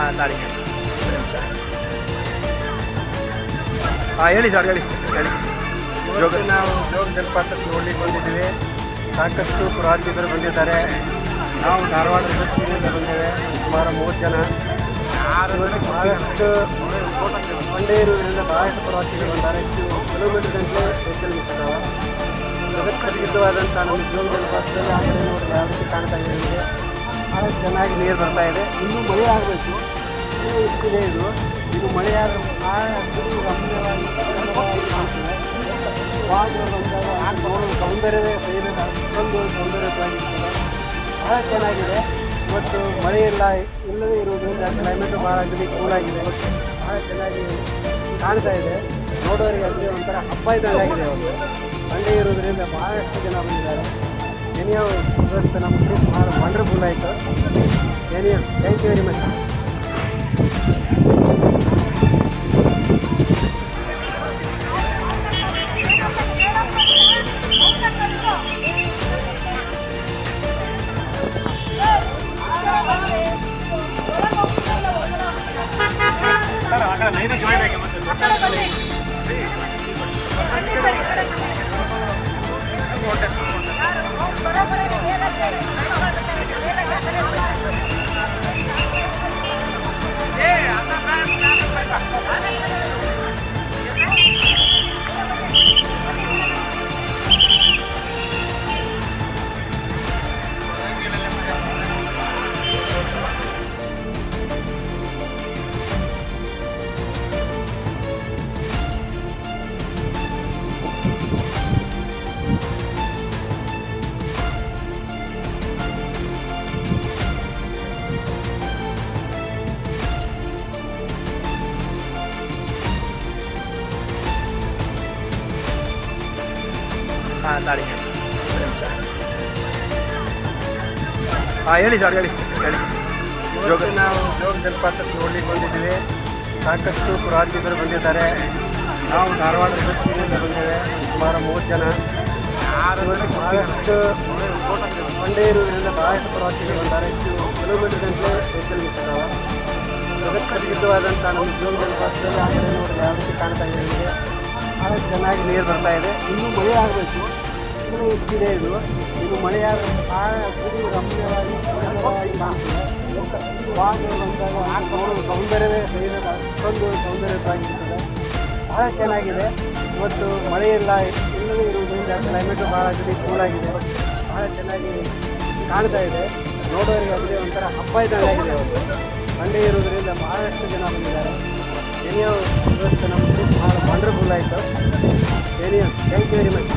ಹಾಂ ತಾಳಿಗೆ ಹಾಂ ಹೇಳಿ ಸರ್ ಹೇಳಿ ಹೇಳಿ. ನಾವು ಜೋಗ ಜಲಪಾತ ನೋಡ್ಲಿಕ್ಕೆ ಬಂದಿದ್ದೀವಿ. ಸಾಕಷ್ಟು ಪ್ರವಾಸಿಗರು ಬಂದಿದ್ದಾರೆ. ನಾವು ಧಾರವಾಡ ಜಿಲ್ಲೆಯಿಂದ ಬಂದೇವೆ. ಸುಮಾರು 30 ಜನ. ಬಹಳಷ್ಟು ಒಂದೇ ಇರುವುದರಿಂದ ಬಹಳಷ್ಟು ಪ್ರವಾಸಿಗರು ಬಂದ್ದಾರೆ. ಕಿಲೋಮೀಟರ್ ಗಂಟೆ ವೆಹಿಕಲ್ ನಿಂತಿದ್ದಾವೆ. ಜಗತ್ಪ್ರಸಿದ್ಧವಾದಂಥ ನಮ್ಮ ಜೋಗ ಜಲಪಾತದಲ್ಲಿ ಆ ಕಡೆ ನೋಡಿದ್ರೆ ಯಾವ ರೀತಿ ಕಾಣ್ತಾ ಇದೆ ಅಂದರೆ ಬಹಳ ಚೆನ್ನಾಗಿ ನೀರು ಬರ್ತಾ ಇದೆ. ಇನ್ನೂ ಮಳೆ ಆಗಬೇಕು. ಇಷ್ಟಿದೆ ಇದು ಮಳೆ ಆದ ಬಹಳ ರಮ್ಯವಾಗಿ ಕಾಣ್ತದೆ. ವಾಹನಗಳು ಬಂದಾಗ ನೋಡಲು ಸೌಂದರ್ಯವೇ ಬೈರದ ಅಷ್ಟೊಂದು ಸೌಂದರ್ಯವಾಗಿರ್ತದೆ. ಬಹಳ ಚೆನ್ನಾಗಿದೆ. ಇವತ್ತು ಮಳೆ ಇಲ್ಲದೇ ಇರುವುದರಿಂದ ಕ್ಲೈಮೇಟು ಭಾಳ ಕೂಲಾಗಿದೆ. ಭಾಳ ಚೆನ್ನಾಗಿ ಕಾಣ್ತಾ ಇದೆ. ನೋಡೋರಿಗೆ ಅಲ್ಲಿ ಒಂಥರ ಹಬ್ಬ ಇದ್ದಂಗಾಗಿದೆ. ಅವತ್ತು ಸಂಡೇ ಇರೋದ್ರಿಂದ ಭಾಳಷ್ಟು ಜನ ಬಂದಿದ್ದಾರೆ. ಎನಿಯೋ ಇವತ್ತು ನಮ್ಮ ಟ್ರಿಪ್ ಭಾಳ ವಂಡರ್ಫುಲ್ ಆಯಿತು. ಎನಿಯೋ ಥ್ಯಾಂಕ್ ಯು ವೆರಿ ಮಚ್. ಹಾಂ ತಾಳಿಗೆ ಹಾಂ ಹೇಳಿ ಸರ್ ಹೇಳಿ ಹೇಳಿ. ನಾವು ಜೋಗ ಜಲಪಾತ ನೋಡ್ಲಿಕ್ಕೆ ಬಂದಿದ್ದೀವಿ. ಸಾಕಷ್ಟು ಪ್ರವಾಸಿಗರು ಬಂದಿದ್ದಾರೆ. ನಾವು ಧಾರವಾಡ ಜಿಲ್ಲೆಯಿಂದ ಬಂದೇವೆ. ಸುಮಾರು 30 ಜನ. ಬಹಳಷ್ಟು ಒಂದೇ ಇರುವುದರಿಂದ ಬಹಳಷ್ಟು ಪ್ರವಾಸಿಗರು ಬಂದ್ದಾರೆ. ಕಿಲೋಮೀಟರ್ ಗಂಟೆ ವೆಹಿಕಲ್ ನಿಂತಿದ್ದಾವೆ. ಜಗತ್ಪ್ರಸಿದ್ಧವಾದಂಥ ನಮ್ಮ ಜೋಗ ಜಲಪಾತದಲ್ಲಿ ಆ ಕಡೆ ನೋಡಿದ್ರೆ ಯಾವ ರೀತಿ ಕಾಣ್ತಾ ಇದೆ ಅಂದರೆ ಬಹಳ ಚೆನ್ನಾಗಿ ನೀರು ಬರ್ತಾ ಇದೆ. ಇನ್ನೂ ಮಳೆ ಆಗಬೇಕು. ಇನ್ನೂ ಇಷ್ಟಿದೆ ಇನ್ನು ಮಳೆ ಆದ ಬಹಳ ರಮ್ಯವಾಗಿ ಕಾಣ್ತದೆ. ವಾಹನಗಳು ಬಂದಾಗ ನೋಡಲು ಸೌಂದರ್ಯವೇ ಬೈರದ ಅಷ್ಟೊಂದು ಸೌಂದರ್ಯವಾಗಿರ್ತದೆ. ಬಹಳ ಚೆನ್ನಾಗಿದೆ. ಇವತ್ತು ಮಳೆ ಇಲ್ಲದೇ ಇರುವುದರಿಂದ ಕ್ಲೈಮೇಟು ಭಾಳ ಕೂಲಾಗಿದೆ. ಬಹಳ ಚೆನ್ನಾಗಿ ಕಾಣ್ತಾ ಇದೆ. ನೋಡೋರಿಗೆ ಅಲ್ಲಿ ಒಂಥರ ಹಬ್ಬ ಇದ್ದಂಗಾಗಿದೆ. ಅವತ್ತು ಸಂಡೇ ಇರೋದ್ರಿಂದ ಬಹಳಷ್ಟು ಜನ ಬಂದಿದ್ದಾರೆ. ಎನಿಯೋ ಇವತ್ತು ನಮ್ಮ ಟ್ರಿಪ್ ಭಾಳ ವಂಡರ್ಫುಲ್ ಆಯಿತು. ಎನಿಯೋ ಥ್ಯಾಂಕ್ ಯು ವೆರಿ ಮಚ್.